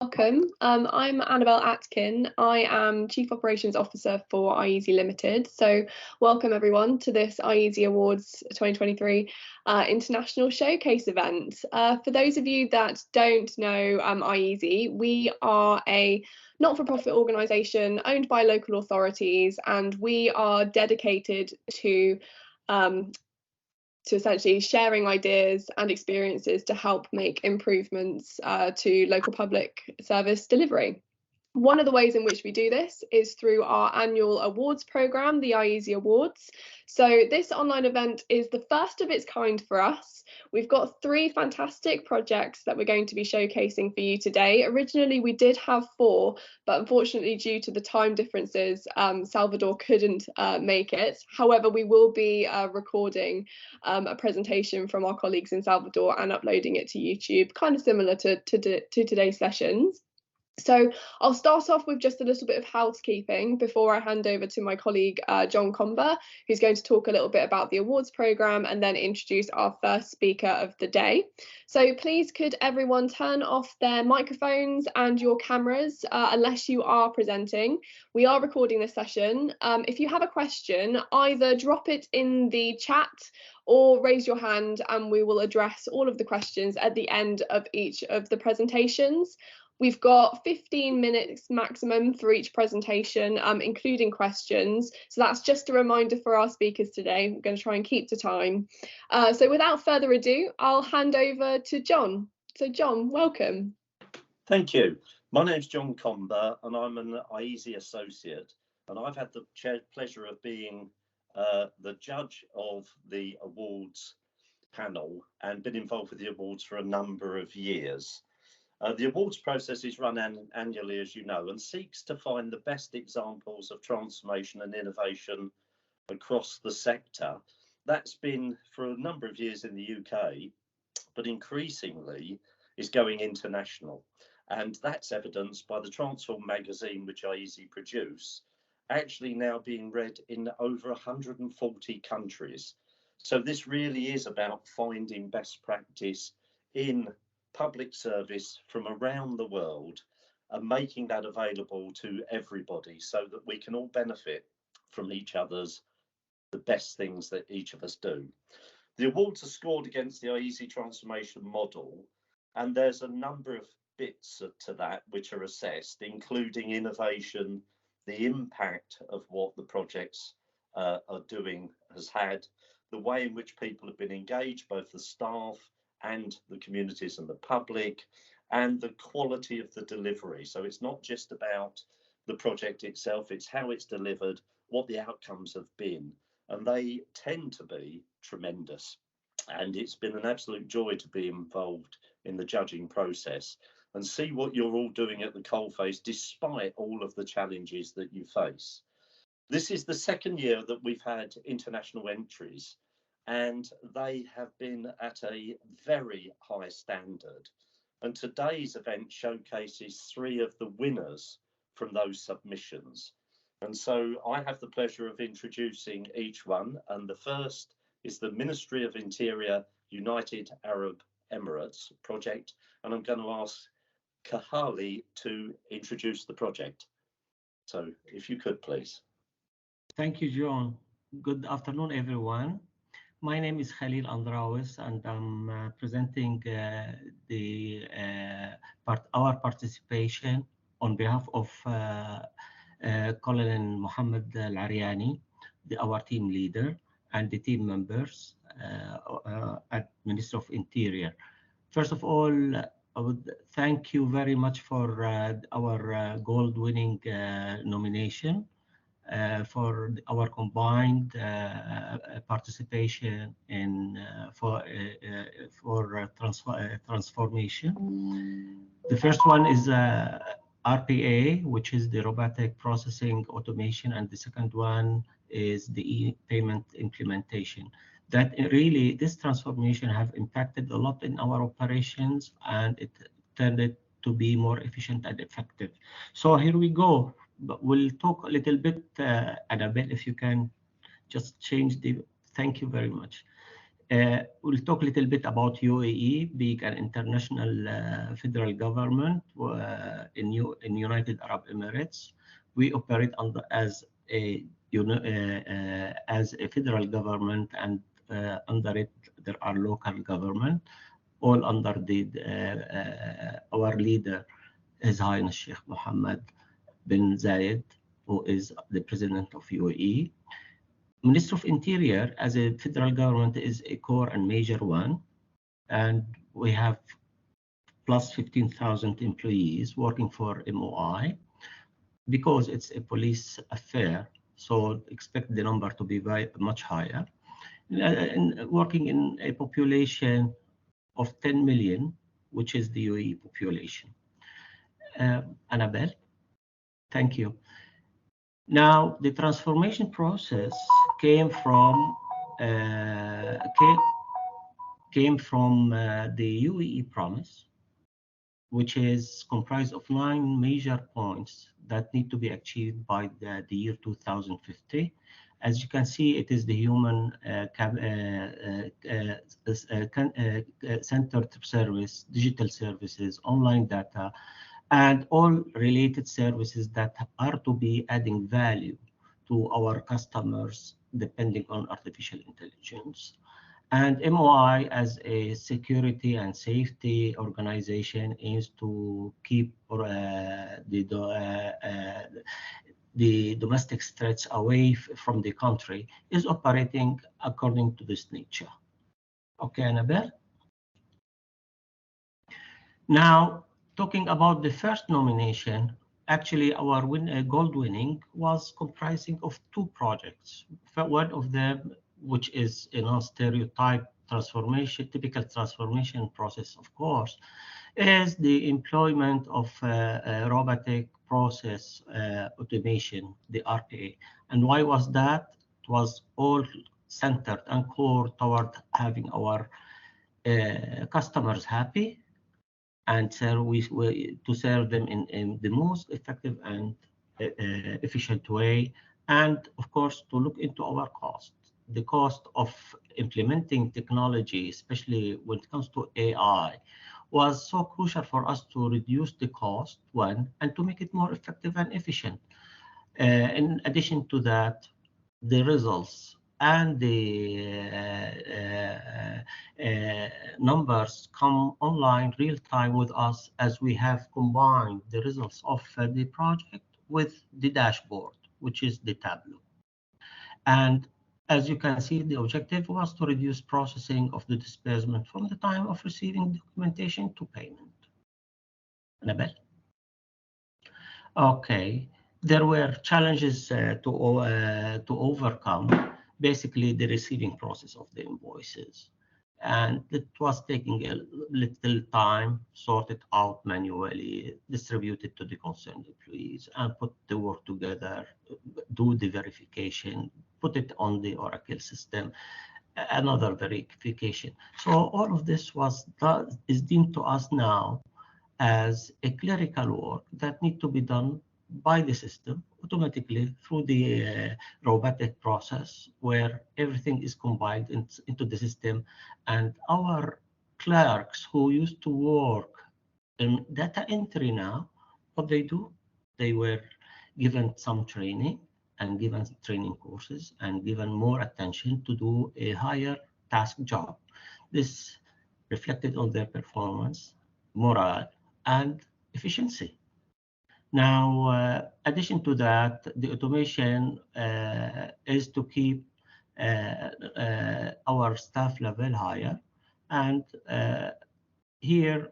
Welcome. I'm Annabelle Atkin. I am Chief Operations Officer for iESE Limited. So welcome everyone to this iESE Awards 2023 International Showcase event. For those of you that don't know iESE, we are a not-for-profit organisation owned by local authorities, and we are dedicated to essentially sharing ideas and experiences to help make improvements to local public service delivery. One of the ways in which we do this is through our annual awards programme, the iESE Awards. So this online event is the first of its kind for us. We've got 3 fantastic projects that we're going to be showcasing for you today. Originally, we did have 4, but unfortunately, due to the time differences, Salvador couldn't make it. However, we will be recording a presentation from our colleagues in Salvador and uploading it to YouTube, kind of similar to today's sessions. So I'll start off with just a little bit of housekeeping before I hand over to my colleague John Comber, who's going to talk a little bit about the awards programme and then introduce our first speaker of the day. So please could everyone turn off their microphones and your cameras unless you are presenting. We are recording this session. If you have a question, either drop it in the chat or raise your hand and we will address all of the questions at the end of each of the presentations. We've got 15 minutes maximum for each presentation, including questions. So that's just a reminder for our speakers today. We're going to try and keep to time. So without further ado, I'll hand over to John. So John, welcome. Thank you. My name's John Comber and I'm an iESE associate. And I've had the pleasure of being the judge of the awards panel and been involved with the awards for a number of years. The awards process is run annually, as you know, and seeks to find the best examples of transformation and innovation across the sector. That's been for a number of years in the UK, but increasingly is going international. And that's evidenced by the Transform magazine, which iESE produce, actually now being read in over 140 countries. So this really is about finding best practice in public service from around the world and making that available to everybody so that we can all benefit from each other's the best things that each of us do. The awards are scored against the iESE transformation model, and there's a number of bits to that which are assessed, including innovation, the impact of what the projects are doing has had, the way in which people have been engaged, both the staff and the communities and the public, and the quality of the delivery. So it's not just about the project itself, it's how it's delivered, what the outcomes have been, and they tend to be tremendous. And it's been an absolute joy to be involved in the judging process and see what you're all doing at the coalface despite all of the challenges that you face. This is the second year that we've had international entries, and they have been at a very high standard. And today's event showcases 3 of the winners from those submissions. And so I have the pleasure of introducing each one. And the first is the Ministry of Interior United Arab Emirates project. And I'm going to ask Kahali to introduce the project. So if you could, please. Thank you, John. Good afternoon, everyone. My name is Khalil Andrawis, and I'm presenting our participation on behalf of Colonel Mohammed Al-Ariani, our team leader, and the team members at Ministry of Interior. First of all, I would thank you very much for our gold-winning nomination. For our combined participation in for transformation. The first one is RPA, which is the robotic processing automation, and the second one is the e-payment implementation. That really, this transformation have impacted a lot in our operations, and it turned it to be more efficient and effective. So here we go. But we'll talk a little bit, Annabelle, if you can just change the, thank you very much. We'll talk a little bit about UAE being an international federal government in United Arab Emirates. We operate as a federal government, and under it there are local government, all under our leader, His Highness Sheikh Mohammed bin Zayed, who is the president of UAE. Minister of Interior as a federal government is a core and major one, and we have plus 15,000 employees working for MOI. Because it's a police affair, so expect the number to be much higher. And working in a population of 10 million, which is the UAE population. Annabelle, thank you. Now, the transformation process came from the UAE promise, which is comprised of 9 major points that need to be achieved by the year 2050. As you can see, it is the human centered service, digital services, online data, and all related services that are to be adding value to our customers depending on artificial intelligence. And MOI, as a security and safety organization, aims to keep the domestic threats away from the country, is operating according to this nature. Okay, Annabelle? Now, talking about the first nomination, actually our gold winning was comprising of 2 projects. One of them, which is stereotype transformation, typical transformation process, of course, is the employment of robotic process automation, the RPA. And why was that? It was all centered and core toward having our customers happy, and to serve them in the most effective and efficient way, and of course to look into our cost. The cost of implementing technology, especially when it comes to AI, was so crucial for us to reduce the cost, one, and to make it more effective and efficient. In addition to that, the results and the numbers come online real time with us, as we have combined the results of the project with the dashboard, which is the Tableau. And as you can see, the objective was to reduce processing of the disbursement from the time of receiving documentation to payment. Annabelle? Okay, there were challenges to overcome. Basically, the receiving process of the invoices. And it was taking a little time, sorted out manually, distributed to the concerned employees, and put the work together, do the verification, put it on the Oracle system, another verification. So all of this is deemed to us now as a clerical work that need to be done by the system automatically through the robotic process, where everything is compiled into the system. And our clerks who used to work in data entry now, what they do, they were given some training and given training courses and given more attention to do a higher task job. This reflected on their performance, morale, and efficiency. Now, addition to that, the automation is to keep our staff level higher. And here,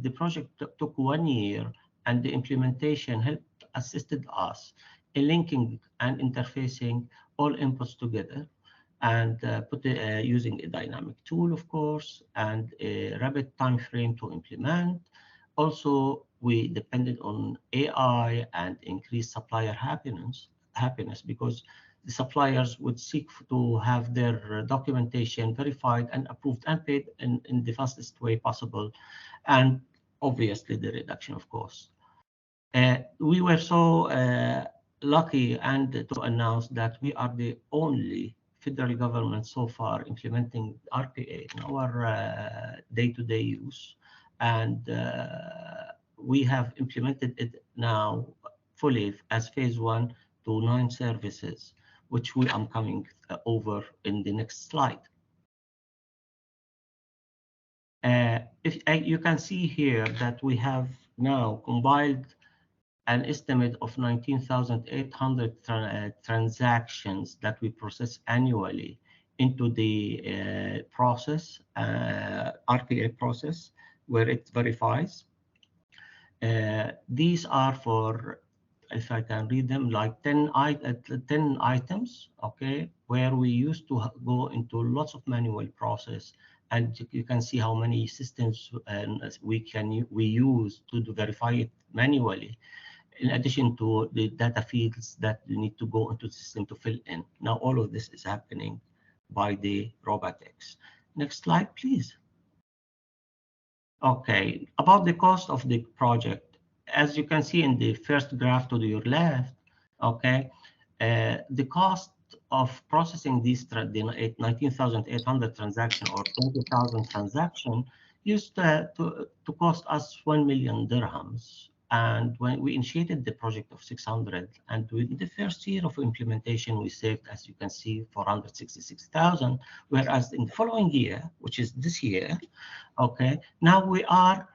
the project took 1 year, and the implementation assisted us in linking and interfacing all inputs together, and using a dynamic tool, of course, and a rapid time frame to implement. Also, we depended on AI and increased supplier happiness, because the suppliers would seek to have their documentation verified and approved and paid in the fastest way possible, and obviously the reduction of costs. We were so lucky and to announce that we are the only federal government so far implementing RPA in our day-to-day use, and we have implemented it now fully as phase 1 to 9 services, which we am coming over in the next slide. If you can see here that we have now compiled an estimate of 19,800 transactions that we process annually into the process, RPA process, where it verifies. These are for, if I can read them, like 10 items, okay, where we used to go into lots of manual process, and you can see how many systems we use to verify it manually, in addition to the data fields that you need to go into the system to fill in. Now all of this is happening by the robotics. Next slide, please. Okay, about the cost of the project, as you can see in the first graph to your left, okay, the cost of processing these 19,800 transactions or 20,000 transactions used to cost us 1 million dirhams. And when we initiated the project of 600, and within the first year of implementation, we saved, as you can see, 466,000, whereas in the following year, which is this year, okay, now we are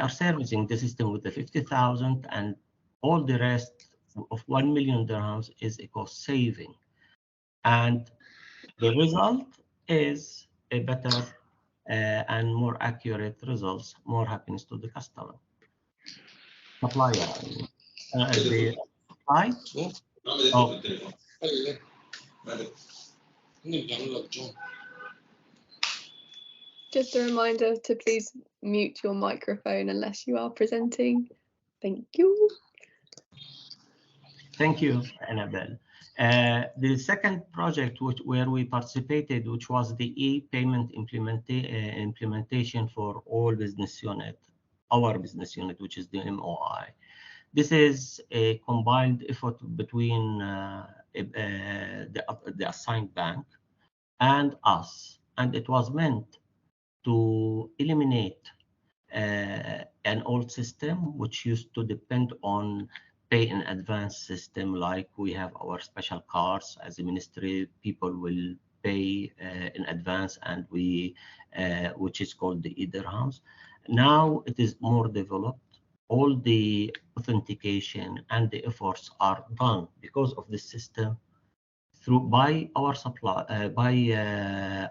servicing the system with the 50,000, and all the rest of 1 million dirhams is a cost saving. And the result is a better and more accurate results, more happiness to the customer. Supplier, I mean. The slide. Oh. Just a reminder to please mute your microphone unless you are presenting. Thank you. Thank you, Annabelle. The second project where we participated, which was the e-payment implementation for all business unit, our business unit, which is the MOI. This is a combined effort between the assigned bank and us, and it was meant to eliminate an old system which used to depend on pay in advance system, like we have our special cards as a ministry, people will pay in advance, and we which is called the e-dirhams. Now it is more developed. All the authentication and the efforts are done because of this system by our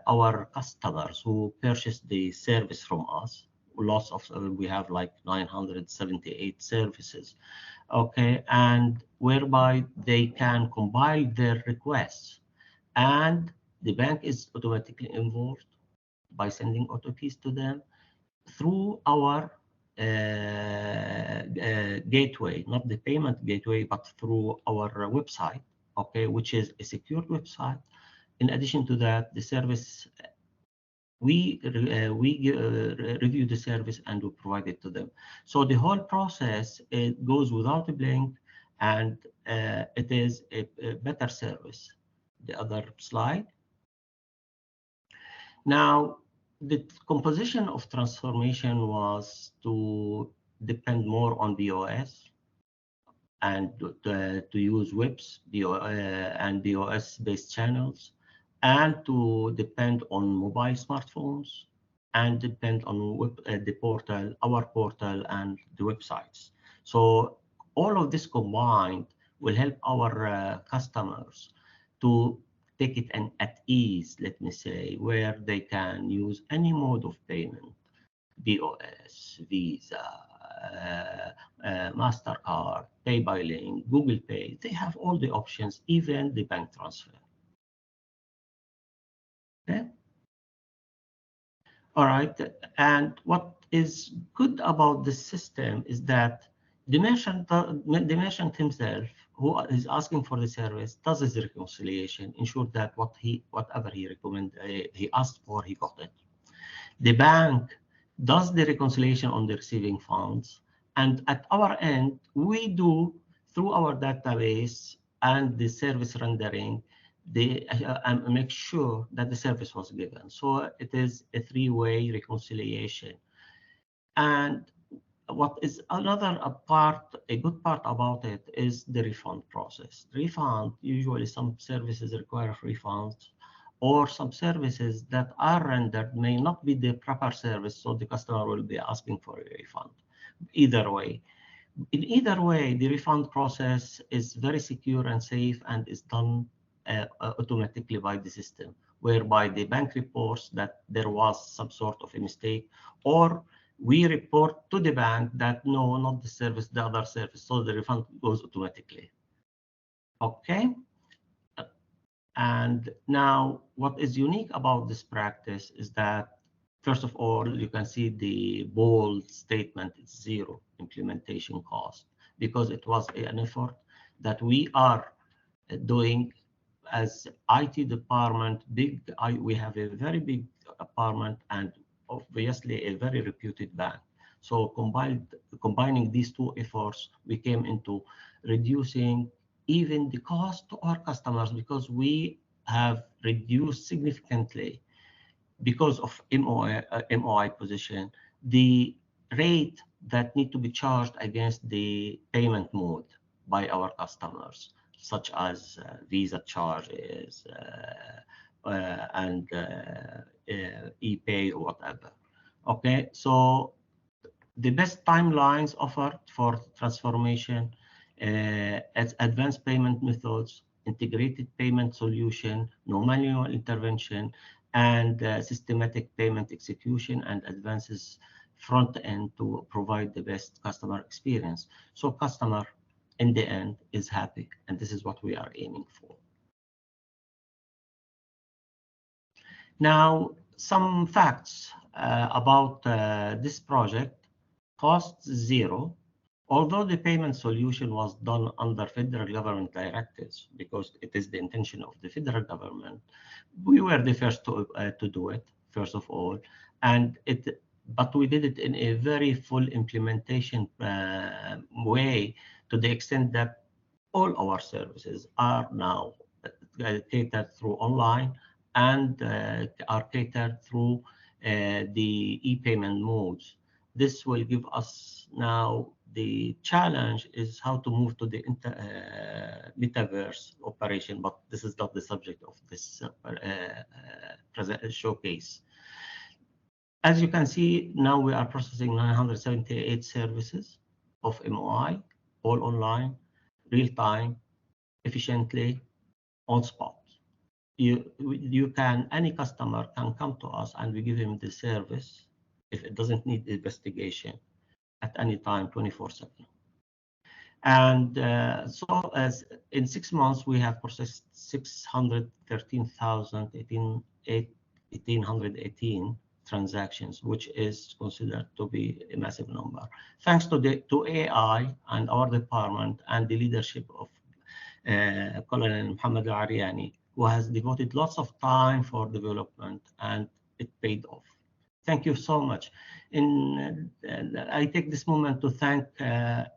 our customers who purchase the service from us. Lots of we have like 978 services, okay, and whereby they can compile their requests, and the bank is automatically involved by sending OTPs to them through our gateway, not the payment gateway, but through our website, okay, which is a secure website. In addition to that, the service, we review the service and we provide it to them. So the whole process, it goes without a blink, and it is a better service. The other slide. Now, the composition of transformation was to depend more on BOS and to use webs and BOS-based channels, and to depend on mobile smartphones, and depend on the portal, our portal, and the websites. So all of this combined will help our customers to take it at ease, let me say, where they can use any mode of payment, BOS, Visa, MasterCard, Pay by Link, Google Pay. They have all the options, even the bank transfer. Okay. All right. And what is good about this system is that the merchant himself, who is asking for the service, does his reconciliation, ensure that whatever he asked for, he got it. The bank does the reconciliation on the receiving funds, and at our end, we do through our database and the service rendering and make sure that the service was given. So it is a three-way reconciliation. And what is another a good part about it is the refund process. Refund, usually some services require refunds, or some services that are rendered may not be the proper service, so the customer will be asking for a refund. Either way. In either way, the refund process is very secure and safe and is done automatically by the system, whereby the bank reports that there was some sort of a mistake, or we report to the bank that no, not the service, the other service, so the refund goes automatically. Okay. And now what is unique about this practice is that, first of all, you can see the bold statement, it's zero implementation cost, because it was an effort that we are doing as IT department. We have a very big department and obviously a very reputed bank. So combining these two efforts, we came into reducing even the cost to our customers, because we have reduced significantly, because of MOI position, the rate that need to be charged against the payment mode by our customers, such as Visa charges and ePay or whatever. Okay, so the best timelines offered for transformation, advanced payment methods, integrated payment solution, no manual intervention, and systematic payment execution, and advances front end to provide the best customer experience. So customer in the end is happy, and this is what we are aiming for. Now, some facts about this project. Costs zero, although the payment solution was done under federal government directives, because it is the intention of the federal government. We were the first to do it, first of all, but we did it in a very full implementation way, to the extent that all our services are now catered through online and are catered through the e-payment modes. This will give us now the challenge is how to move to the metaverse operation, but this is not the subject of this showcase. As you can see, now we are processing 978 services of MOI, all online, real time, efficiently, on spot. Any customer can come to us and we give him the service if it doesn't need investigation at any time, 24/7. And so as in 6 months, we have processed 613,1818 transactions, which is considered to be a massive number. Thanks to AI and our department and the leadership of Colonel Muhammad Al-Ariani, who has devoted lots of time for development, and it paid off. Thank you so much. I take this moment to thank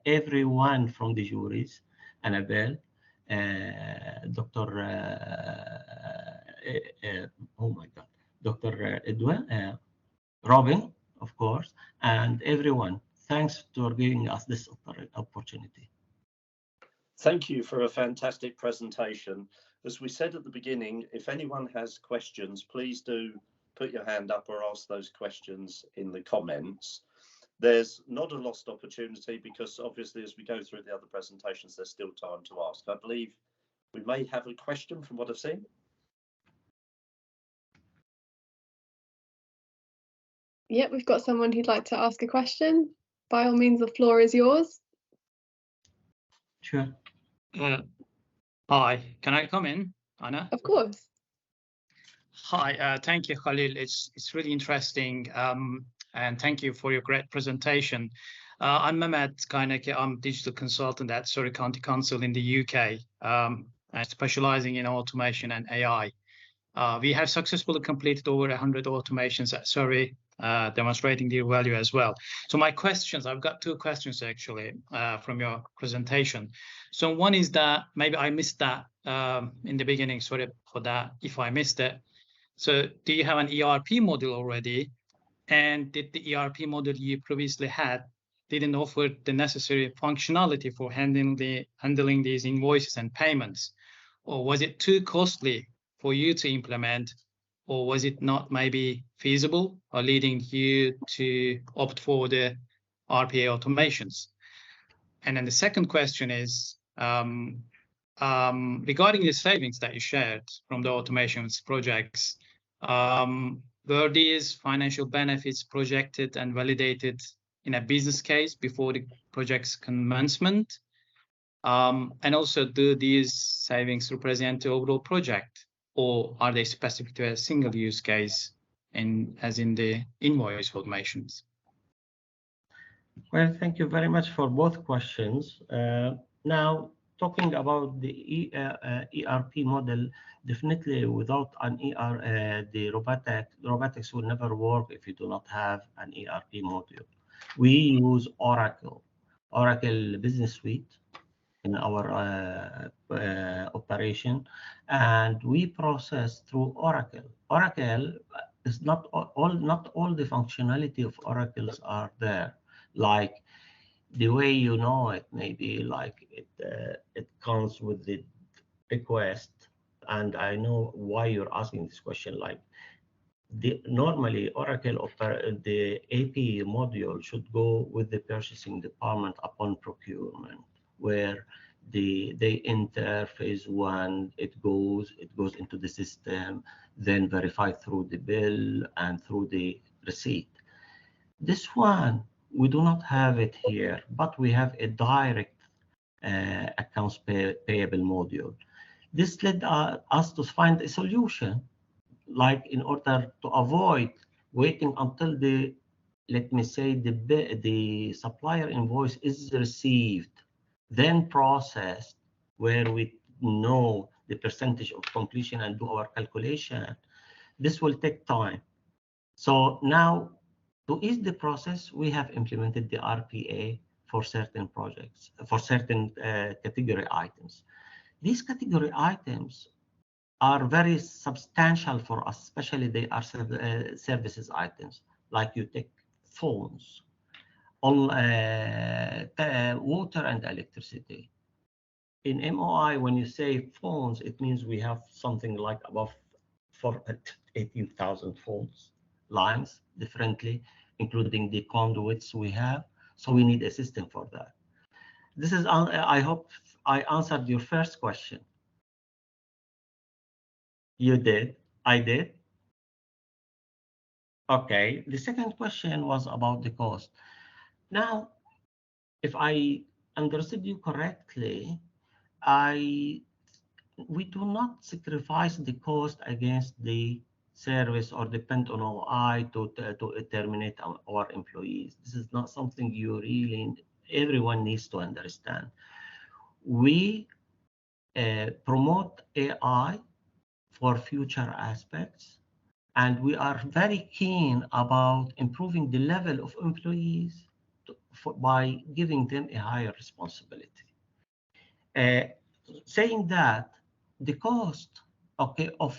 everyone from the juries, Annabelle, Dr. Oh my God, Dr. Edwin, Robin, of course, and everyone. Thanks for giving us this opportunity. Thank you for a fantastic presentation. As we said at the beginning, if anyone has questions, please do put your hand up or ask those questions in the comments. There's not a lost opportunity, because obviously as we go through the other presentations, there's still time to ask. I believe we may have a question from what I've seen. Yep, we've got someone who'd like to ask a question. By all means, the floor is yours. Sure. Hi, can I come in, Anna? Of course. Hi, thank you, Khalil. It's really interesting, and thank you for your great presentation. I'm Mehmet Kaynaki. I'm digital consultant at Surrey County Council in the UK, and specializing in automation and AI. We have successfully completed over 100 automations at Surrey, demonstrating their value as well. So my questions, I've got two questions actually from your presentation. So one is that maybe I missed that in the beginning, sorry for that if I missed it. So do you have an ERP model already? And did the ERP model you previously had didn't offer the necessary functionality for handling these invoices and payments? Or was it too costly for you to implement? Or was it not maybe feasible, or leading you to opt for the RPA automations? And then the second question is, regarding the savings that you shared from the automations projects, were these financial benefits projected and validated in a business case before the project's commencement? And also, do these savings represent the overall project, or are they specific to a single use case, as in the invoice automations? Well, thank you very much for both questions. Now, talking about the ERP model, definitely without an the robotics will never work if you do not have an ERP module. We use Oracle Business Suite in our operation, and we process through Oracle. Oracle is not all the functionality of Oracles are there, like the way you know it, maybe like it comes with the request. And I know why you're asking this question. Like normally Oracle the AP module should go with the purchasing department upon procurement, where they enter phase one, it goes into the system, then verified through the bill and through the receipt. This one, we do not have it here, but we have a direct accounts payable module. This led us to find a solution, like in order to avoid waiting until the, let me say, the supplier invoice is received, then processed, where we know the percentage of completion and do our calculation. This will take time. So now, to ease the process, we have implemented the RPA for certain projects, for certain category items. These category items are very substantial for us, especially they are services items, like you take phones, on water and electricity. In MOI, when you say phones, it means we have something like above 18,000 phones lines differently, including the conduits we have. So we need a system for that. This is, I hope I answered your first question. You did? I did? Okay. The second question was about the cost. Now, if I understood you correctly, we do not sacrifice the cost against the service or depend on OI to terminate our employees. This is not something everyone needs to understand. We promote AI for future aspects, and we are very keen about improving the level of employees by giving them a higher responsibility. Saying that, the cost, okay, of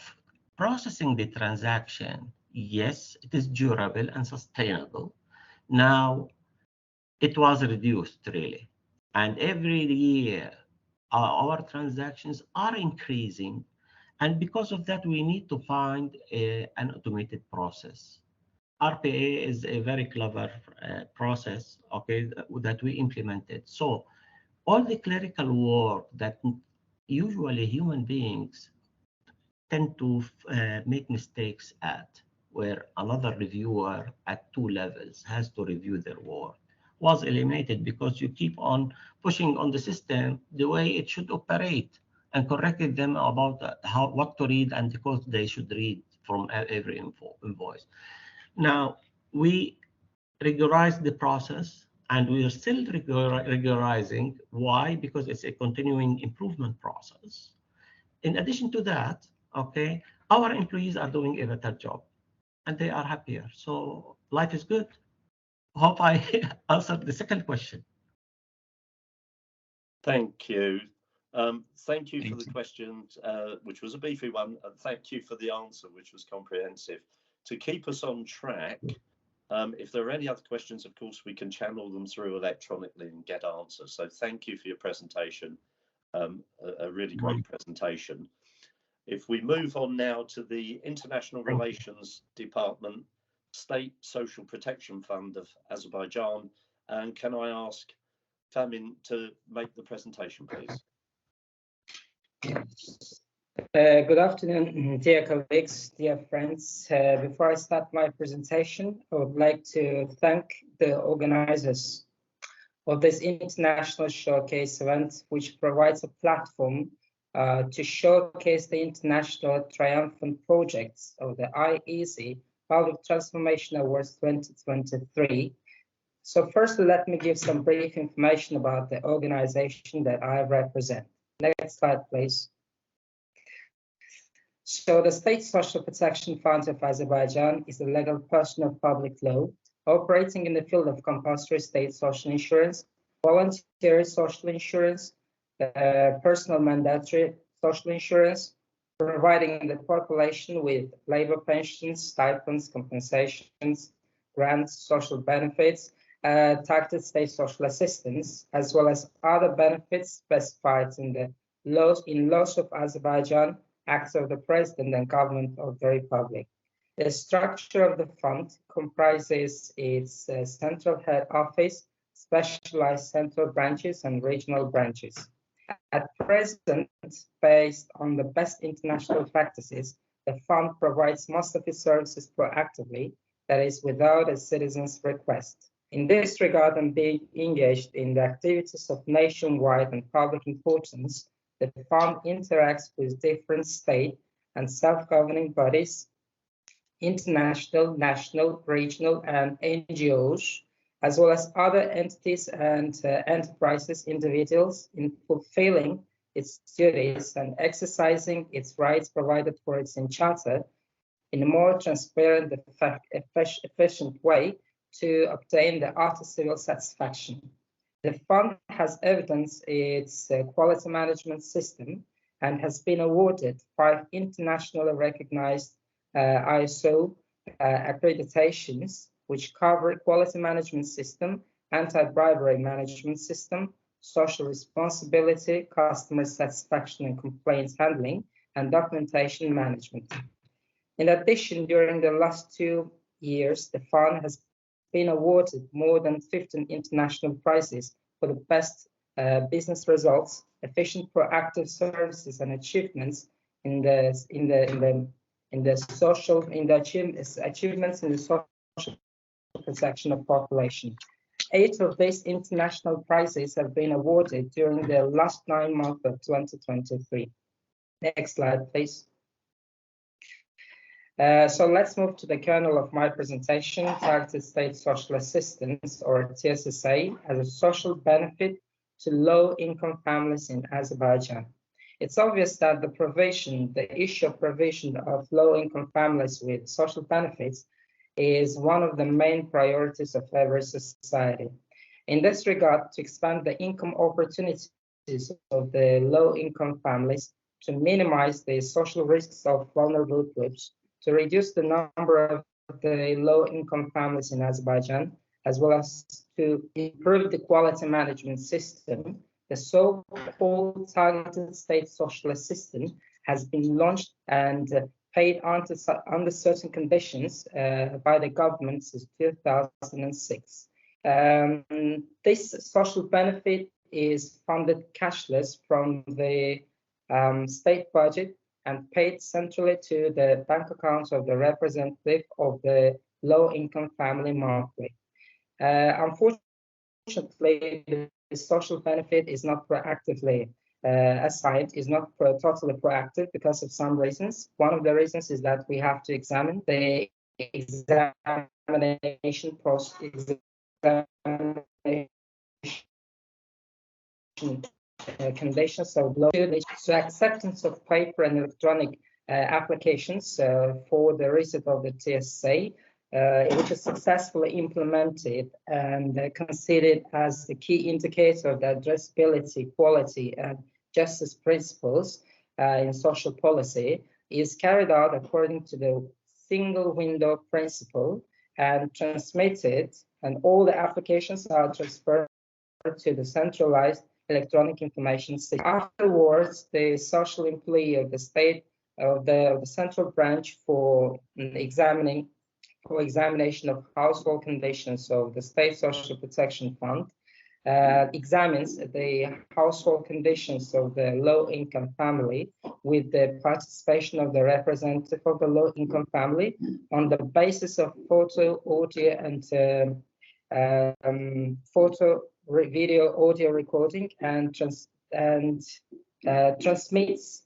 processing the transaction, yes, it is durable and sustainable. Now, it was reduced really, and every year our transactions are increasing, and because of that, we need to find an automated process. RPA is a very clever process, okay, that we implemented. So all the clerical work that usually human beings tend to make mistakes at, where another reviewer at 2 levels has to review their work, was eliminated, because you keep on pushing on the system the way it should operate and corrected them about what to read and the code they should read from every invoice. Now, we rigorize the process, and we are still rigorizing. Why? Because it's a continuing improvement process. In addition to that, okay, our employees are doing a better job and they are happier. So life is good. Hope I answered the second question. Thank you. Thank you for the question, which was a beefy one, and thank you for the answer, which was comprehensive. To keep us on track, if there are any other questions, of course, we can channel them through electronically and get answers. So thank you for your presentation, a really great presentation. If we move on now to the International Relations Department, State Social Protection Fund of Azerbaijan, and can I ask Famin to make the presentation, please? Good afternoon, dear colleagues, dear friends. Before I start my presentation, I would like to thank the organizers of this international showcase event, which provides a platform to showcase the international triumphant projects of the iESE Public Transformation Awards 2023. So first, let me give some brief information about the organization that I represent. Next slide, please. So the State Social Protection Fund of Azerbaijan is a legal person of public law operating in the field of compulsory state social insurance, voluntary social insurance, personal mandatory social insurance, providing the population with labor pensions, stipends, compensations, grants, social benefits, targeted state social assistance, as well as other benefits specified in the laws of Azerbaijan, acts of the President and Government of the Republic. The structure of the fund comprises its central head office, specialized central branches, and regional branches. At present, based on the best international practices, the fund provides most of its services proactively, that is, without a citizen's request. In this regard, and being engaged in the activities of nationwide and public importance, the fund interacts with different state and self-governing bodies, international, national, regional, and NGOs, as well as other entities and enterprises, individuals, in fulfilling its duties and exercising its rights provided for it in Charter in a more transparent, efficient way to obtain the utter civil satisfaction. The fund has evidenced its quality management system and has been awarded 5 internationally recognized iESE accreditations, which cover quality management system, anti-bribery management system, social responsibility, customer satisfaction and complaints handling, and documentation management. In addition, during the last 2 years, the fund has been awarded more than 15 international prizes for the best business results, efficient proactive services and achievements achievements in the social protection of population. 8 of these international prizes have been awarded during the last 9 months of 2023. Next slide, please. So let's move to the kernel of my presentation, Targeted State Social Assistance, or TSSA, as a social benefit to low-income families in Azerbaijan. It's obvious that the issue of provision of low-income families with social benefits is one of the main priorities of every society. In this regard, to expand the income opportunities of the low-income families, to minimize the social risks of vulnerable groups, to reduce the number of the low-income families in Azerbaijan, as well as to improve the quality management system, the so-called Targeted State Social Assistance has been launched and paid under certain conditions by the government since 2006. This social benefit is funded cashless from the state budget and paid centrally to the bank accounts of the representative of the low-income family monthly. Unfortunately, the social benefit is not proactively assigned, is not totally proactive because of some reasons. One of the reasons is that we have to examine the examination process, conditions of low to acceptance of paper and electronic applications for the receipt of the TSA. which is successfully implemented and considered as the key indicator of the addressability, quality, and justice principles in social policy, is carried out according to the single window principle and transmitted, and all the applications are transferred to the centralized electronic information system. Afterwards, the social employee of the state of the central branch for examination of household conditions of the State Social Protection Fund examines the household conditions of the low-income family with the participation of the representative of the low-income family on the basis of photo, audio, and video, audio recording, and transmits.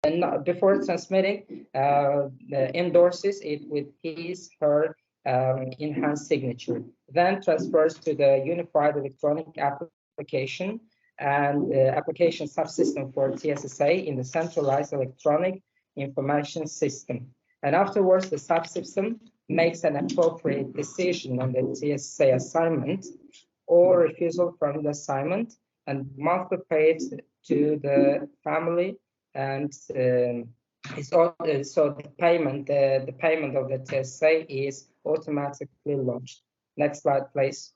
And before transmitting, endorses it with his, her enhanced signature, then transfers to the unified electronic application and application subsystem for TSSA in the centralized electronic information system. And afterwards, the subsystem makes an appropriate decision on the TSSA assignment or refusal from the assignment, and monthly paid to the family. And so the payment of the TSA is automatically launched. Next slide, please.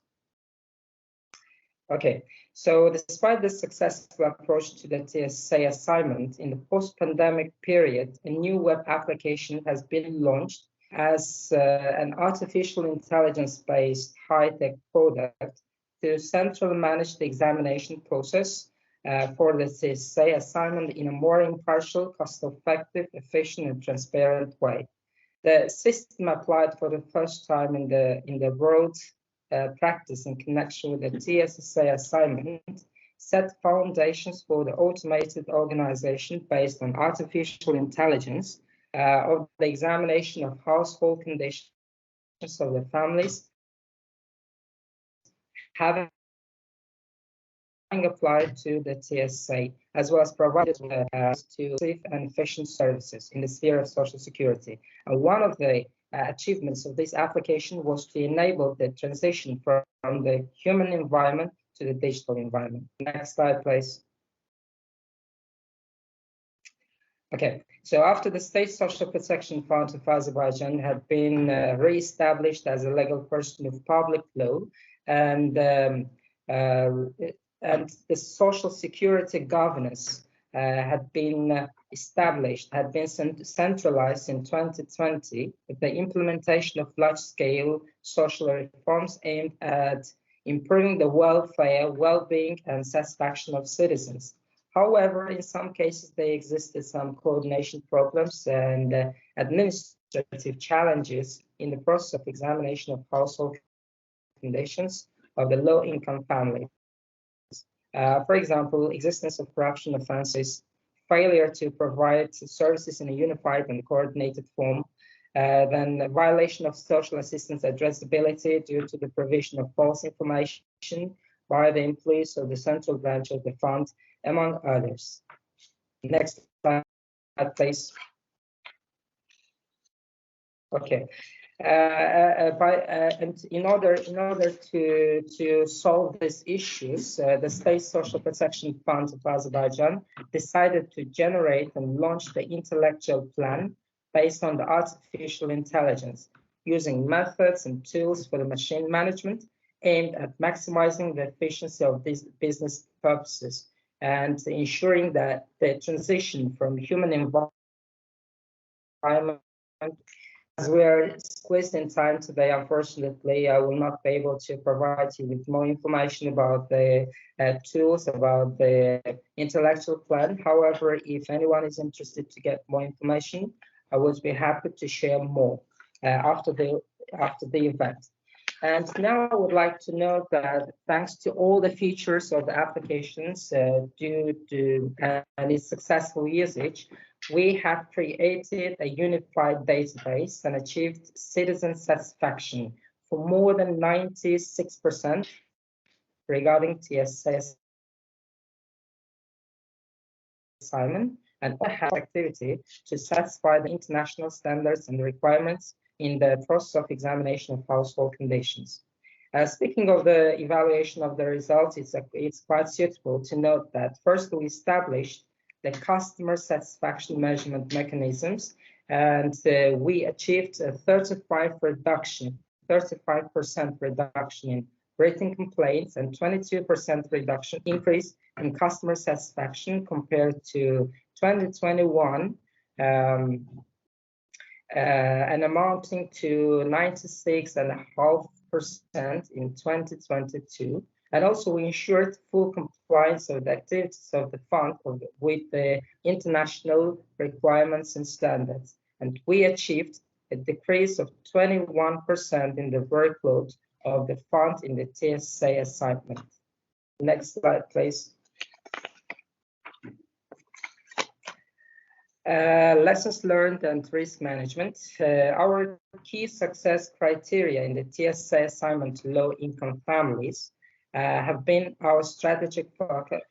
Okay, so despite the successful approach to the TSA assignment in the post-pandemic period, a new web application has been launched as an artificial intelligence-based high-tech product to centrally manage the examination process for the TSA assignment in a more impartial, cost-effective, efficient, and transparent way. The system applied for the first time in the world practice in connection with the TSSA assignment set foundations for the automated organization based on artificial intelligence of the examination of household conditions of the families having applied to the TSA, as well as provided to safe and efficient services in the sphere of social security. And one of the achievements of this application was to enable the transition from the human environment to the digital environment. Next slide, please. Okay, so after the State Social Protection Fund of Azerbaijan had been re-established as a legal person of public law, and the social security governance had been established, had been centralized in 2020 with the implementation of large-scale social reforms aimed at improving the welfare, well-being, and satisfaction of citizens. However, in some cases, there existed some coordination problems and administrative challenges in the process of examination of household conditions of the low-income family. For example, existence of corruption offenses, failure to provide services in a unified and coordinated form, then the violation of social assistance addressability due to the provision of false information by the employees of the central branch of the fund, among others. Next slide, please. Okay. And in order to solve these issues, the State Social Protection Fund of Azerbaijan decided to generate and launch the intellectual plan based on the artificial intelligence, using methods and tools for the machine management aimed at maximizing the efficiency of these business purposes and ensuring that the transition from human environment. As we are squeezed in time today, unfortunately, I will not be able to provide you with more information about the tools, about the intellectual plan. However, if anyone is interested to get more information, I would be happy to share more after the event. And now I would like to note that thanks to all the features of the applications due to its successful usage, we have created a unified database and achieved citizen satisfaction for more than 96% regarding TSA assignment and have activity to satisfy the international standards and requirements in the process of examination of household conditions. Speaking of the evaluation of the results, it's quite suitable to note that first we established the customer satisfaction measurement mechanisms, and we achieved a 35% reduction in written complaints and 22% reduction increase in customer satisfaction compared to 2021, and amounting to 96.5% in 2022. And also we ensured full compliance of the activities of the fund with the international requirements and standards. And we achieved a decrease of 21% in the workload of the fund in the TSA assignment. Next slide, please. Lessons learned and risk management. Our key success criteria in the TSA assignment to low-income families have been our strategic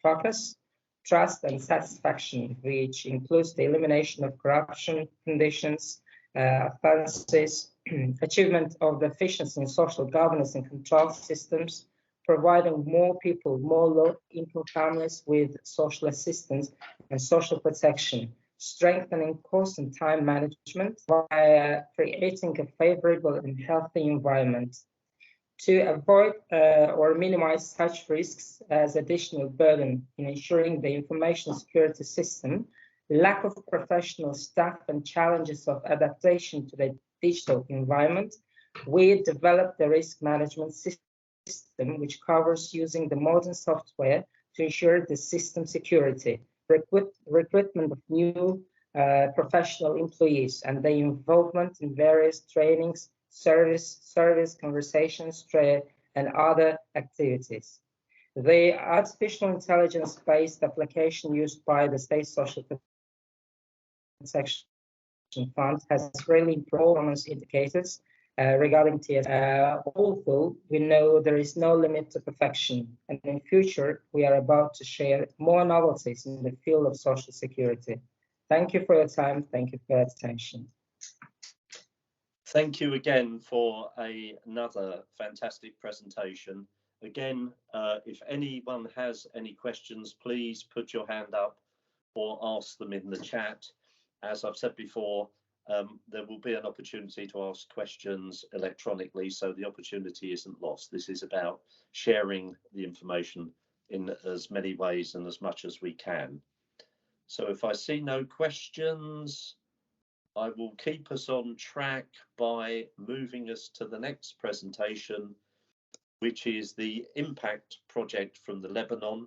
focus, trust, and satisfaction, which includes the elimination of corruption conditions, offenses, achievement of the efficiency in social governance and control systems, providing more people, more low-income families with social assistance and social protection, strengthening cost and time management by creating a favorable and healthy environment. To avoid or minimize such risks as additional burden in ensuring the information security system, lack of professional staff, and challenges of adaptation to the digital environment, we developed the risk management system, which covers using the modern software to ensure the system security, recruitment of new professional employees, and their involvement in various trainings, service conversations, and other activities. The artificial intelligence-based application used by the State Social Protection Fund has really improved performance indicators regarding TSA. Although we know there is no limit to perfection, and in future we are about to share more novelties in the field of social security. Thank you for your time. Thank you for your attention. Thank you again for another fantastic presentation. Again, if anyone has any questions, please put your hand up or ask them in the chat. As I've said before, there will be an opportunity to ask questions electronically, so the opportunity isn't lost. This is about sharing the information in as many ways and as much as we can. So if I see no questions, I will keep us on track by moving us to the next presentation, which is the impact project from the Lebanon.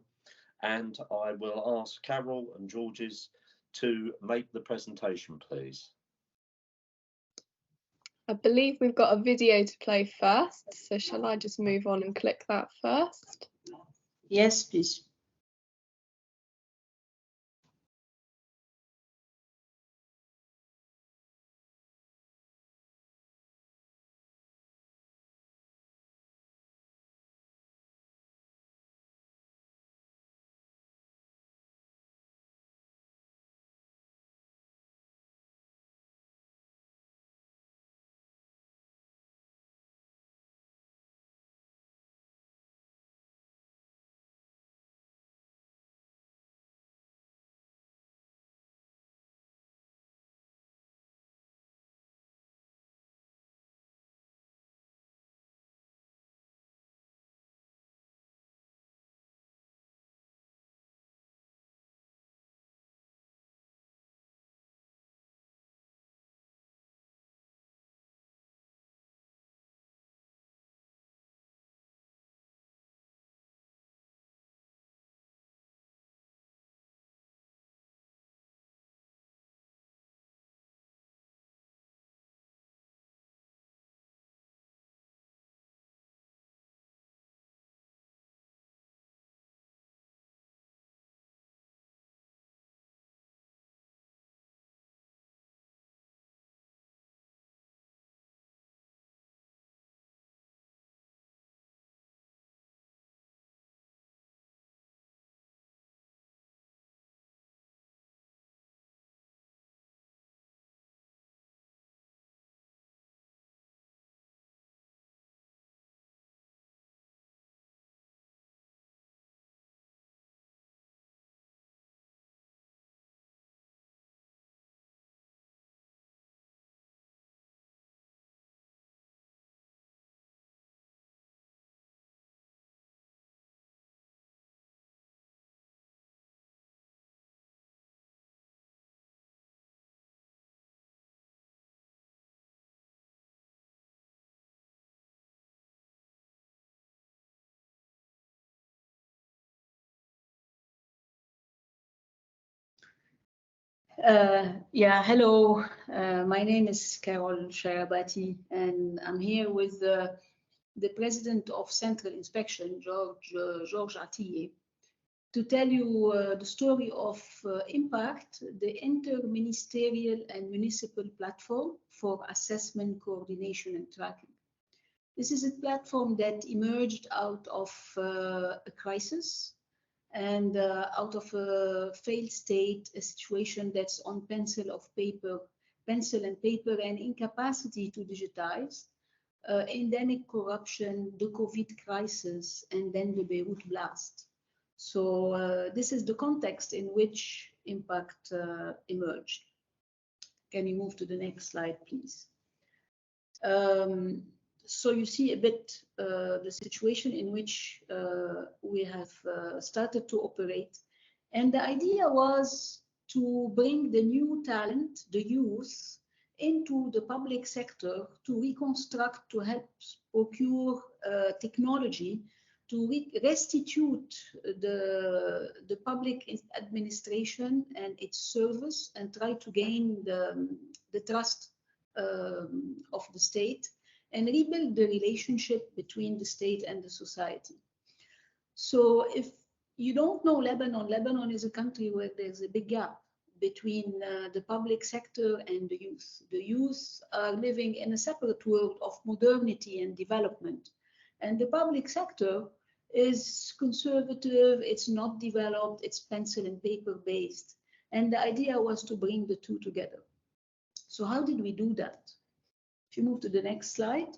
And I will ask Carol and Georges to make the presentation, please. I believe we've got a video to play first, so shall I just move on and click that first? Yes, please. Yeah, hello. My name is Carol Sharabati, and I'm here with the President of Central Inspection, George Atiye, to tell you the story of Impact, the interministerial and municipal platform for assessment, coordination, and tracking. This is a platform that emerged out of a crisis and out of a failed state, a situation that's on pencil and paper, and incapacity to digitize, endemic corruption, the COVID crisis, and then the Beirut blast. So this is the context in which Impact emerged. Can you move to the next slide, please? So you see a bit the situation in which we have started to operate. And the idea was to bring the new talent, the youth, into the public sector to reconstruct, to help procure technology, to restitute the public administration and its service, and try to gain the trust of the state, and rebuild the relationship between the state and the society. So if you don't know Lebanon, Lebanon is a country where there's a big gap between the public sector and the youth. The youth are living in a separate world of modernity and development. And the public sector is conservative, it's not developed, it's pencil and paper based. And the idea was to bring the two together. So how did we do that? If you move to the next slide.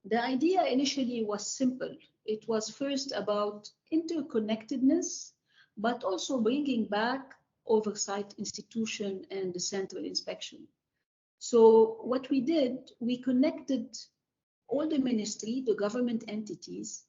The idea initially was simple. It was first about interconnectedness, but also bringing back oversight institution and the central inspection. So what we did, we connected all the ministry, the government entities,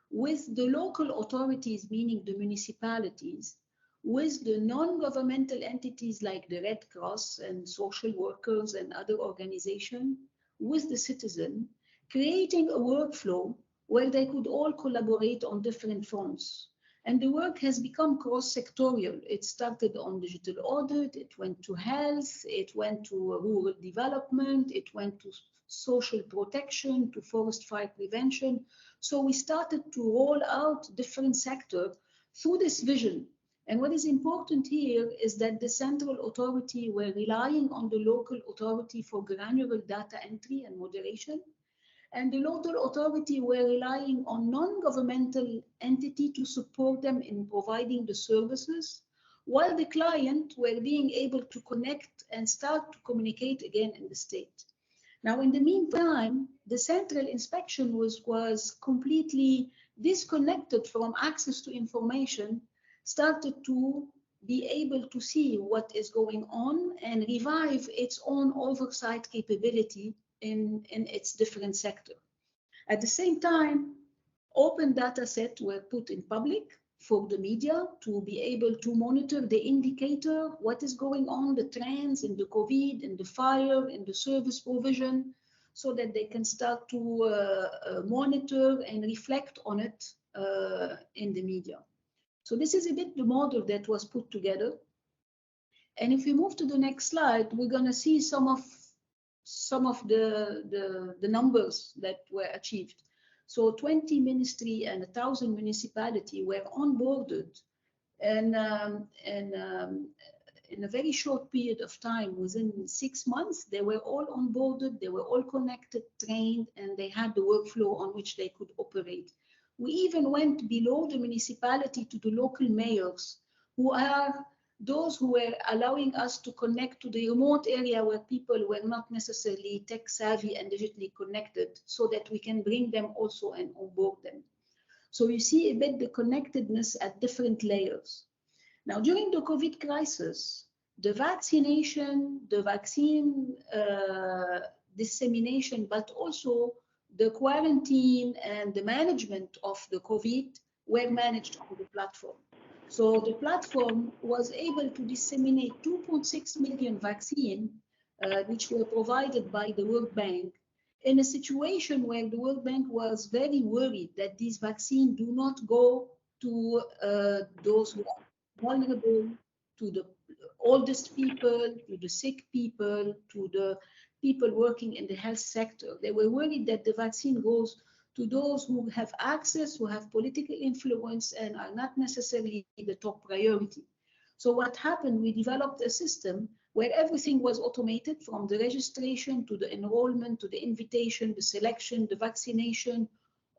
with the local authorities, meaning the municipalities, with the non-governmental entities like the Red Cross and social workers and other organizations, with the citizen, creating a workflow where they could all collaborate on different fronts. And the work has become cross-sectorial. It started on digital audit, it went to health, it went to rural development, it went to social protection, to forest fire prevention. So we started to roll out different sectors through this vision. And what is important here is that the central authority were relying on the local authority for granular data entry and moderation. And the local authority were relying on non-governmental entity to support them in providing the services, while the client were being able to connect and start to communicate again in the state. Now, in the meantime, the central inspection was completely disconnected from access to information, started to be able to see what is going on and revive its own oversight capability in its different sector. At the same time, open data sets were put in public for the media to be able to monitor the indicator, what is going on, the trends in the COVID, in the fire, in the service provision, so that they can start to monitor and reflect on it in the media. So this is a bit the model that was put together. And if we move to the next slide, we're going to see some of the numbers that were achieved. So 20 ministry and 1,000 municipality were onboarded, and in a very short period of time, within 6 months, they were all onboarded, they were all connected, trained, and they had the workflow on which they could operate. We even went below the municipality to the local mayors, who are those who were allowing us to connect to the remote area where people were not necessarily tech savvy and digitally connected, so that we can bring them also and onboard them. So you see a bit the connectedness at different layers. Now, during the COVID crisis, the vaccination, the vaccine dissemination, but also the quarantine and the management of the COVID were managed on the platform. So the platform was able to disseminate 2.6 million vaccines, which were provided by the World Bank, in a situation where the World Bank was very worried that these vaccines do not go to those who are vulnerable, to the oldest people, to the sick people, to the people working in the health sector. They were worried that the vaccine goes to those who have access, who have political influence, and are not necessarily the top priority. So what happened, we developed a system where everything was automated, from the registration to the enrollment, to the invitation, the selection, the vaccination,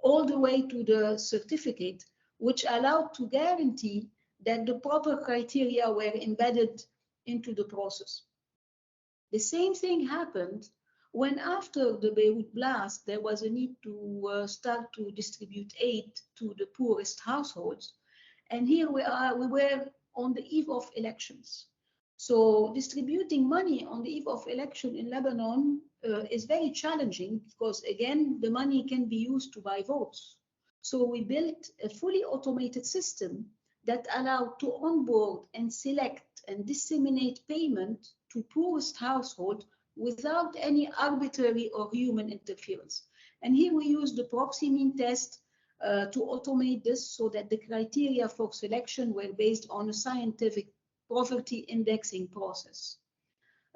all the way to the certificate, which allowed to guarantee that the proper criteria were embedded into the process. The same thing happened when, after the Beirut blast, there was a need to start to distribute aid to the poorest households. And here we were on the eve of elections. So distributing money on the eve of election in Lebanon is very challenging, because again, the money can be used to buy votes. So we built a fully automated system that allowed to onboard and select and disseminate payment to poorest households without any arbitrary or human interference. And here we use the proxy mean test to automate this, so that the criteria for selection were based on a scientific poverty indexing process.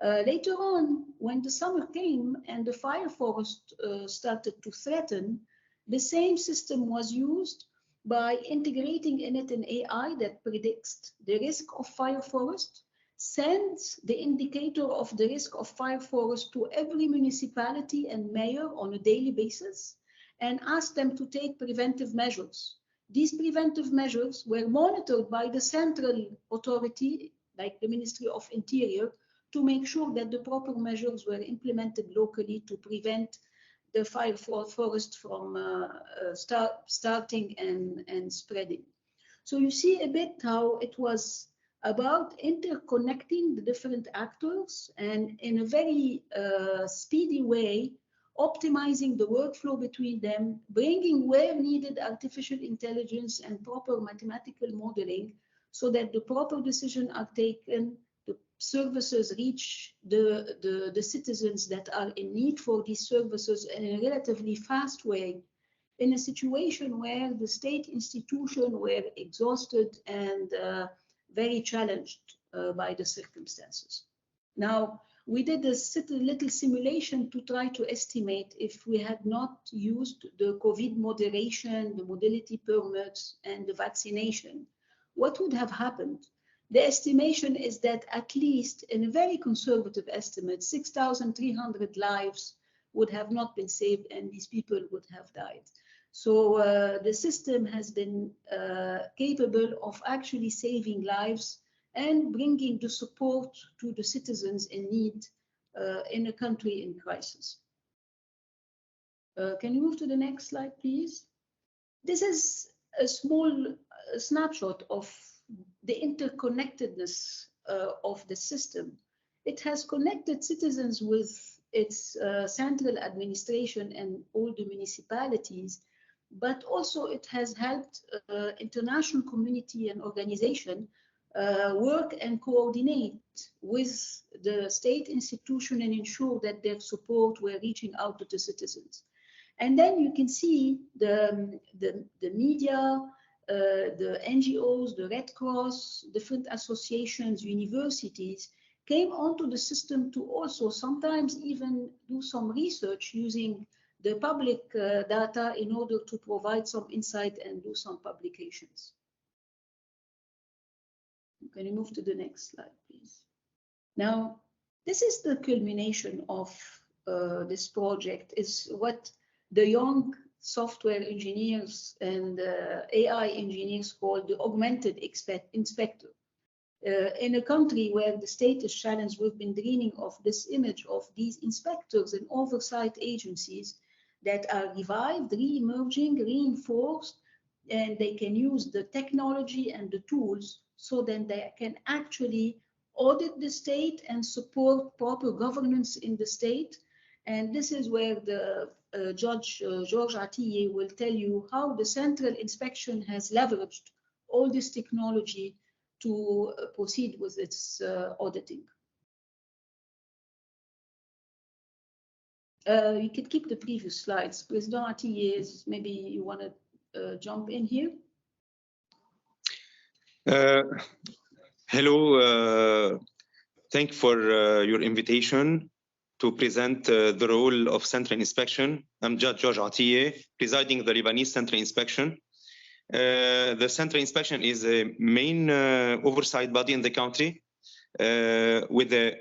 Later on, when the summer came and the fire forest started to threaten, the same system was used by integrating in it an AI that predicts the risk of fire forest, sends the indicator of the risk of fire forest to every municipality and mayor on a daily basis, and asked them to take preventive measures. These preventive measures were monitored by the central authority, like the Ministry of Interior, to make sure that the proper measures were implemented locally to prevent the fire forest from starting and spreading. So you see a bit how it was about interconnecting the different actors, and in a very speedy way, optimizing the workflow between them, bringing where needed artificial intelligence and proper mathematical modeling, so that the proper decisions are taken, the services reach the citizens that are in need for these services in a relatively fast way, in a situation where the state institutions were exhausted and very challenged by the circumstances. Now, we did a little simulation to try to estimate, if we had not used the COVID moderation, the mobility permits, and the vaccination, what would have happened. The estimation is that, at least in a very conservative estimate, 6,300 lives would have not been saved, and these people would have died. So the system has been capable of actually saving lives and bringing the support to the citizens in need in a country in crisis. Can you move to the next slide, please? This is a small snapshot of the interconnectedness of the system. It has connected citizens with its central administration and all the municipalities, but also it has helped international community and organization work and coordinate with the state institution and ensure that their support were reaching out to the citizens. And then you can see the media, the NGOs, the Red Cross, different associations, universities came onto the system to also sometimes even do some research using the public data in order to provide some insight and do some publications. Can you move to the next slide, please? Now, this is the culmination of this project, is what the young software engineers and AI engineers call the augmented inspector. In a country where the state is challenged, we've been dreaming of this image of these inspectors and oversight agencies that are revived, re-emerging, reinforced, and they can use the technology and the tools so that they can actually audit the state and support proper governance in the state. And this is where the Judge Georges Atiyeh will tell you how the central inspection has leveraged all this technology to proceed with its auditing. You could keep the previous slides. President Atiyeh, maybe you want to jump in here? Hello, thank you for your invitation to present the role of Central Inspection. I'm Judge George Atiye, presiding the Lebanese Central Inspection. The Central Inspection is a main oversight body in the country with a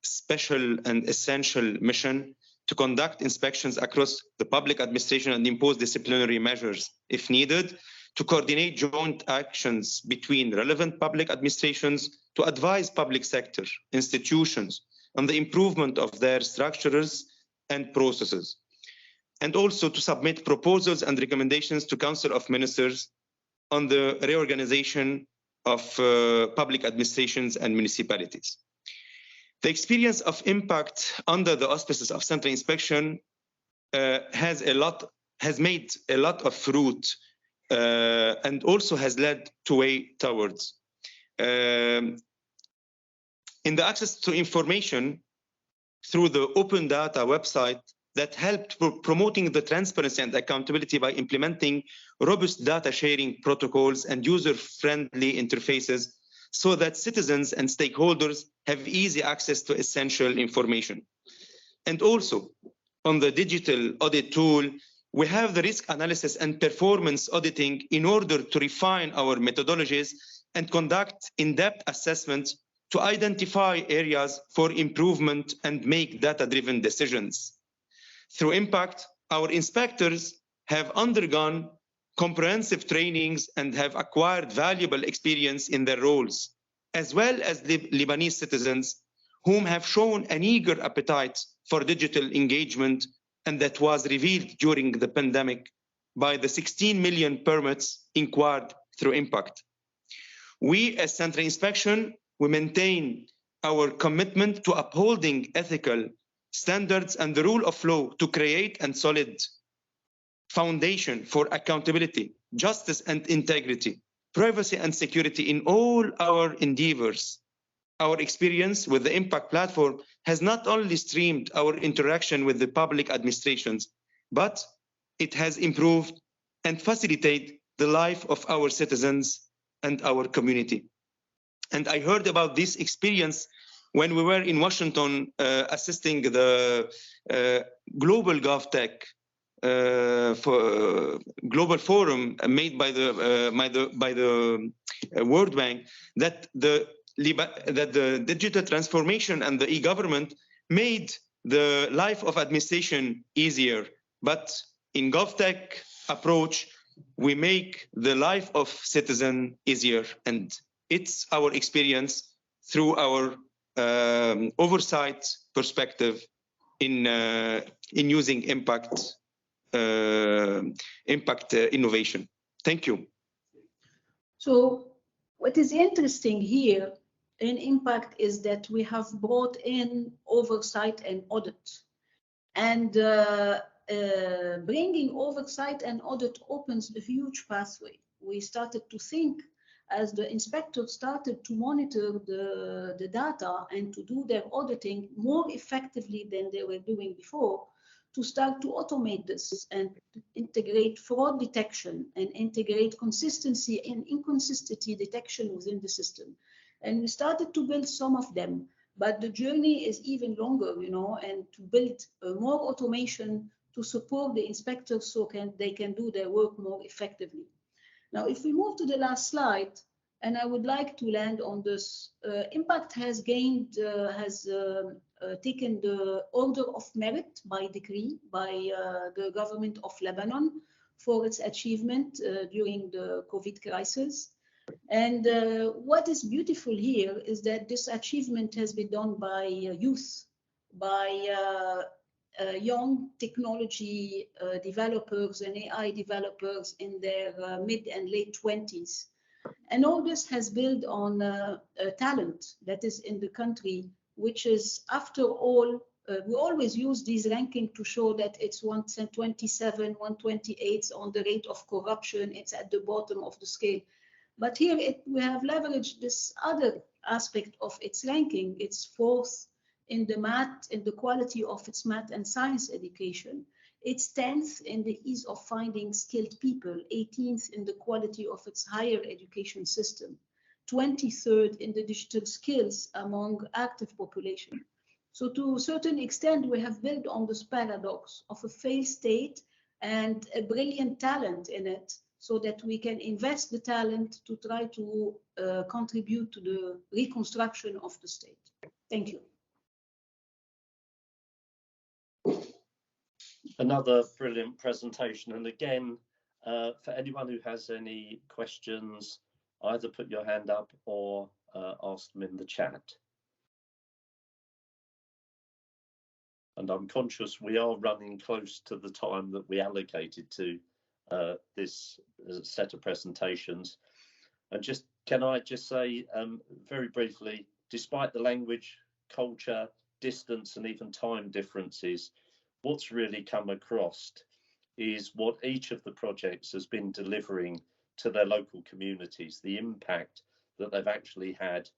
special and essential mission to conduct inspections across the public administration and impose disciplinary measures if needed, to coordinate joint actions between relevant public administrations, to advise public sector institutions on the improvement of their structures and processes, and also to submit proposals and recommendations to Council of Ministers on the reorganization of public administrations and municipalities. The experience of impact under the auspices of Central Inspection has made a lot of fruit and also has led to way towards. In the access to information through the open data website that helped promoting the transparency and accountability by implementing robust data sharing protocols and user-friendly interfaces so that citizens and stakeholders have easy access to essential information. And also on the digital audit tool, we have the risk analysis and performance auditing in order to refine our methodologies and conduct in-depth assessments to identify areas for improvement and make data-driven decisions. Through Impact, our inspectors have undergone comprehensive trainings and have acquired valuable experience in their roles, as well as the Lebanese citizens whom have shown an eager appetite for digital engagement, and that was revealed during the pandemic by the 16 million permits inquired through Impact. We as Central Inspection, we maintain our commitment to upholding ethical standards and the rule of law to create a solid foundation for accountability, justice and integrity, privacy and security in all our endeavors. Our experience with the Impact platform has not only streamed our interaction with the public administrations, but it has improved and facilitated the life of our citizens and our community. And I heard about this experience when we were in Washington assisting the Global GovTech global forum made by the World Bank, that the digital transformation and the e-government made the life of administration easier. But in GovTech approach, we make the life of citizen easier. And it's our experience through our oversight perspective in using impact innovation. Thank you. So what is interesting here in Impact is that we have brought in oversight and audit. And bringing oversight and audit opens a huge pathway. We started to think, as the inspectors started to monitor the data and to do their auditing more effectively than they were doing before, to start to automate this and integrate fraud detection and integrate consistency and inconsistency detection within the system. And we started to build some of them, but the journey is even longer, you know, and to build more automation to support the inspectors so they can do their work more effectively. Now, if we move to the last slide, and I would like to land on this, Impact has gained, taken the Order of Merit by decree by the government of Lebanon for its achievement during the COVID crisis. And what is beautiful here is that this achievement has been done by youth, by young technology developers and AI developers in their mid and late 20s. And all this has built on talent that is in the country, which is, after all, we always use these rankings to show that it's 127, 128 on the rate of corruption. It's at the bottom of the scale. But here we have leveraged this other aspect of its ranking. It's fourth in the math, in the quality of its math and science education. It's 10th in the ease of finding skilled people, 18th in the quality of its higher education system, 23rd in the digital skills among active population. So to a certain extent, we have built on this paradox of a failed state and a brilliant talent in it, so that we can invest the talent to try to contribute to the reconstruction of the state. Thank you. Another brilliant presentation. And again, for anyone who has any questions, either put your hand up or ask them in the chat. And I'm conscious we are running close to the time that we allocated to this set of presentations. And just can I just say very briefly, despite the language, culture, distance, and even time differences, what's really come across is what each of the projects has been delivering to their local communities, the impact that they've actually had.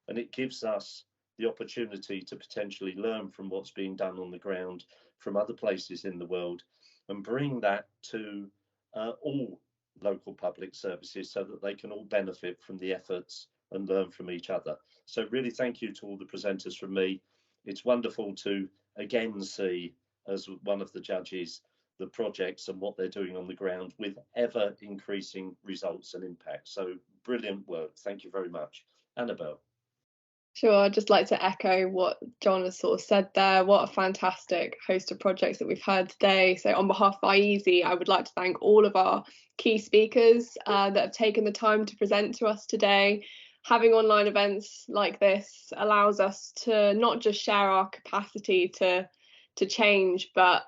And it gives us the opportunity to potentially learn from what's being done on the ground from other places in the world and bring that to all local public services so that they can all benefit from the efforts and learn from each other. So really thank you to all the presenters from me. It's wonderful to again see, as one of the judges, the projects and what they're doing on the ground with ever increasing results and impact. So brilliant work. Thank you very much. Annabelle. Sure, I'd just like to echo what John has sort of said there. What a fantastic host of projects that we've heard today. So on behalf of iESE, I would like to thank all of our key speakers that have taken the time to present to us today. Having online events like this allows us to not just share our capacity to change, but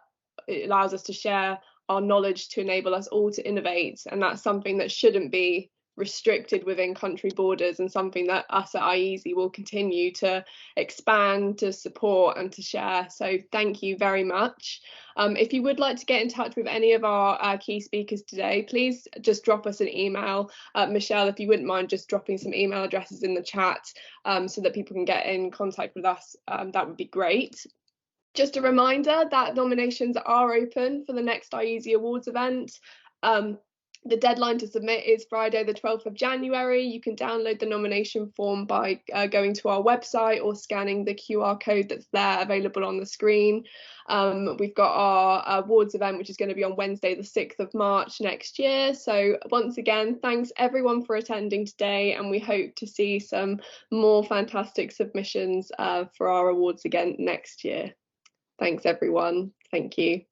it allows us to share our knowledge to enable us all to innovate. And that's something that shouldn't be restricted within country borders, and something that us at iESE will continue to expand, to support and to share. So thank you very much. If you would like to get in touch with any of our key speakers today, please just drop us an email. Michelle, if you wouldn't mind just dropping some email addresses in the chat so that people can get in contact with us, that would be great. Just a reminder that nominations are open for the next iESE Awards event. The deadline to submit is Friday the 12th of January. You can download the nomination form by going to our website or scanning the QR code that's there available on the screen. We've got our awards event, which is going to be on Wednesday the 6th of March next year. So once again, thanks everyone for attending today, and we hope to see some more fantastic submissions for our awards again next year. Thanks everyone. Thank you.